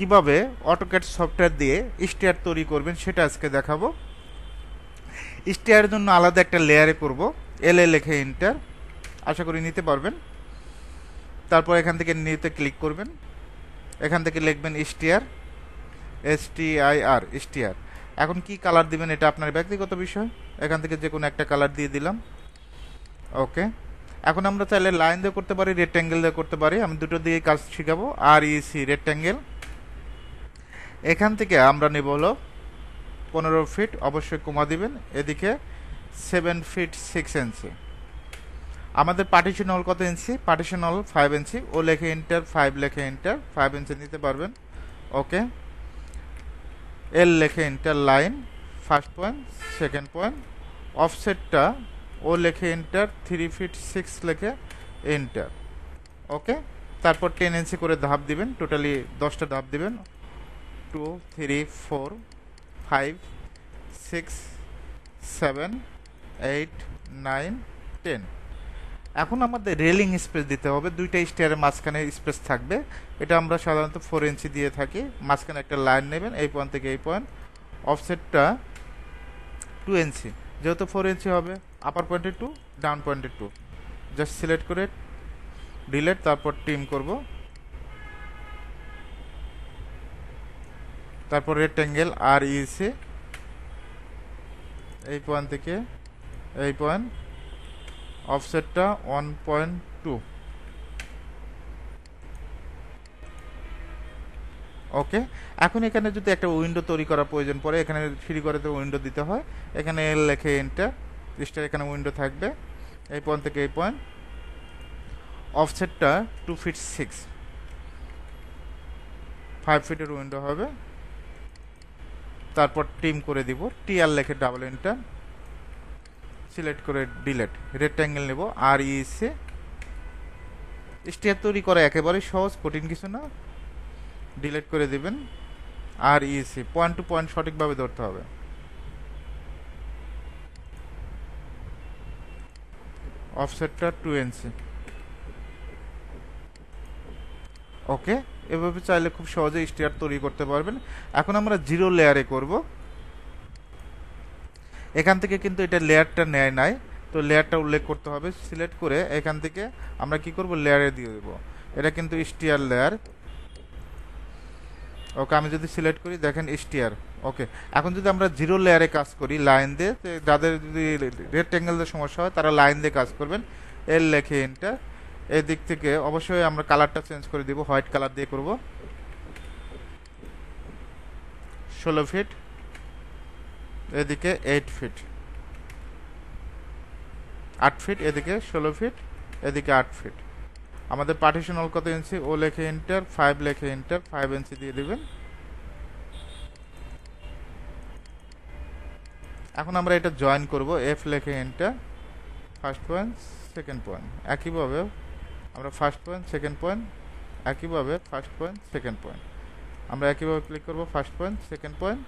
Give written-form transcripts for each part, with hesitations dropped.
কিভাবে AutoCAD software দিয়ে stair তৈরি করবেন সেটা আজকে দেখাবো। স্টেয়ারের জন্য আলাদা একটা লেয়ারে করব। এলএ লিখে এন্টার, আশা করি নিতে পারবেন। তারপর এখান থেকে নিউতে ক্লিক করবেন, এখান থেকে লিখবেন স্টেয়ার, STIR স্টেয়ার। এখন কি কালার দিবেন এটা আপনার ব্যক্তিগত বিষয়, এখান থেকে যে কোনো একটা কালার দিয়ে দিলাম। ওকে, এখন আমরা চাইলে লাইন দিয়ে করতে পারি, রেক্ট্যাঙ্গেল দিয়ে করতে পারি। আমি দুটো দিয়ে কাজ শিখাবো। REC rectangle. এখান থেকে আমরা নেব হলো 15 ফিট, অবশ্যই কমা দিবেন। এদিকে 7 ফিট 6 ইঞ্চি। আমাদের পার্টিশন হল কত ইঞ্চি? পার্টিশন হল 5 ইঞ্চি। ও লেখে এন্টার, 5 লেখে এন্টার, 5 ইঞ্চি নিতে পারবেন। ওকে, এল লেখে enter, line, first point, second point. অফসেটটা ও লেখে এন্টার, 3 ফিট 6 লেখে এন্টার। ওকে, তারপর 10 ইঞ্চি করে ধাপ দিবেন, টোটালি 10টা ধাপ দিবেন। 2 3 4 5 6 7 8 9 10। এখন আমাদের রেলিং স্পেস দিতে হবে, দুইটা স্টেয়ারের মাঝখানে স্পেস থাকবে। এটা আমরা সাধারণত 4 ইঞ্চি দিয়ে থাকি। মাঝখানে একটা লাইন নেবেন, এই পয়েন্ট থেকে এই পয়েন্ট। অফসেটটা 2 ইঞ্চি, যেহেতু 4 ইঞ্চি হবে। আপার পয়েন্টে 2, ডাউন পয়েন্টে 2। জাস্ট সিলেক্ট করে ডিলেট, তারপর ট্রিম করব। তারপর রেক্ট্যাঙ্গেল REC, এই পয়েন্ট থেকে এই পয়েন্ট। অফসেটটা 1.2। ওকে, এখন এখানে যদি একটা উইন্ডো তৈরি করার প্রয়োজন পড়ে, এখানে ফ্রি করে উইন্ডো দিতে হয়। এখানে এল লেখে এন্টার, স্টার, এখানে উইন্ডো থাকবে এই পয়েন্ট থেকে এই পয়েন্ট। অফসেটটা 2 ফিট 6, 5 ফিটের উইন্ডো হবে। তারপর ট্রিম করে দিব, TR লেখে ডাবল এন্টার, সিলেক্ট করে ডিলেট। রেক্ট্যাঙ্গেল নেব, REC। স্টেয়ার তৈরি করা একেবারে সহজ, কঠিন কিছু না। ডিলেট করে দিবেন। REC, পয়েন্ট টু পয়েন্ট সঠিকভাবে ধরতে হবে। অফসেটটা 2 ইঞ্চি। ওকে, এভাবে চাইলে খুব সহজে স্টেয়ার তৈরি করতে পারবেন। এখন আমরা জিরো লেয়ারে করব। এখান থেকে কিন্তু এটা লেয়ারটা নেয় নাই, তো লেয়ারটা উল্লেখ করতে হবে। সিলেক্ট করে এখান থেকে আমরা কি করব, লেয়ারে দিয়ে দেব। এটা কিন্তু স্টেয়ার লেয়ার। ওকে, আমি যদি সিলেক্ট করি দেখেন স্টেয়ার। ওকে, এখন যদি আমরা জিরো লেয়ারে কাজ করি লাইন দিয়ে, যাদের যদি রেক্ট্যাঙ্গেল দিয়ে সমস্যা হয় তারা লাইন দিয়ে কাজ করবেন। এল লেখে এন্টার। এই দিক থেকে অবশ্যই আমরা কালারটা চেঞ্জ করে দিব, হোয়াইট কালার দিয়ে করব। 16 ফিট, এদিকে 8 ফিট, 8 ফিট, এদিকে 16 ফিট, এদিকে 8 ফিট। আমাদের পার্টিশন হল কত ইঞ্চি? ও লেখে এন্টার, 5 লেখে এন্টার, 5 ইঞ্চি দিয়ে দিবেন। এখন আমরা এটা জয়েন করব। F লেখে enter, first point, second point. একইভাবে আমরা ফার্স্ট পয়েন্ট, সেকেন্ড পয়েন্ট, একইভাবে ফার্স্ট পয়েন্ট, সেকেন্ড পয়েন্ট। আমরা একইভাবে ক্লিক করব, ফার্স্ট পয়েন্ট, সেকেন্ড পয়েন্ট।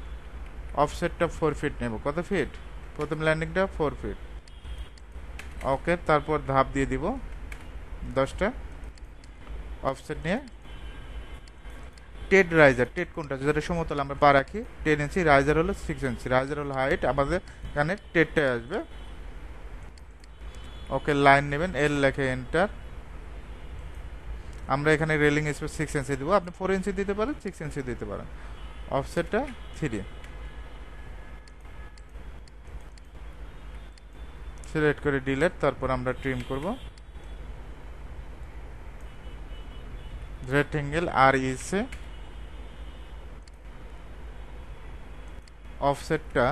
অফসেটটা 4 ফিট নেব। কত ফিট? প্রথম ল্যান্ডিংটা 4 ফিট। ওকে, তারপর ধাপ দিয়ে দিব 10টা। অফসেট নিয়ে টেড রাইজার, টেড কোনটা যেটা সমতল আমরা পা রাখি, 10 ইঞ্চি। রাইজার হলো 6 ইঞ্চি। রাইজার হলো হাইট, আমাদের এখানে টেডটাই আসবে। ওকে, লাইন নেবেন, এল লেখে এন্টার। আমরা এখানে রেলিং স্পেস 6 ইঞ্চি দেবো, আপনি 4 ইঞ্চি দিতে পারেন, 6 ইঞ্চি দিতে পারেন। অফসেটটা 3, সিলেক্ট করে ডিলেট, তারপর আমরা ট্রিম করব। Rectangle REC, অফসেটটা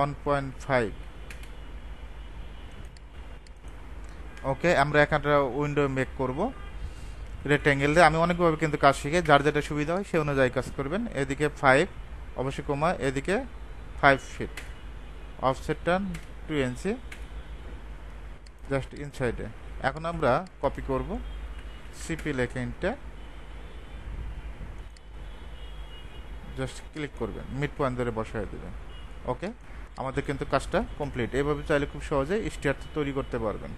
1.5। ওকে, আমরা এখানটা উইন্ডো মেক করব রেক্ট্যাঙ্গেল দিয়ে। আমি অনেকভাবে কিন্তু কাজ শিখে, যার যেটা সুবিধা হয় সে অনুযায়ী কাজ করবেন। এদিকে 5, অবশ্যই কমা, এদিকে 5 ফিট। অফসেটটা 2 ইঞ্চি, জাস্ট ইনসাইডে। এখন আমরা কপি করব, CP লেখে এন্টার, জাস্ট ক্লিক করবেন, মিড পয়েন্ট ধরে বসায় দেবেন। ওকে, আমাদের কিন্তু কাজটা কমপ্লিট। এইভাবে চাইলে খুব সহজে স্টেয়ার তৈরি করতে পারবেন।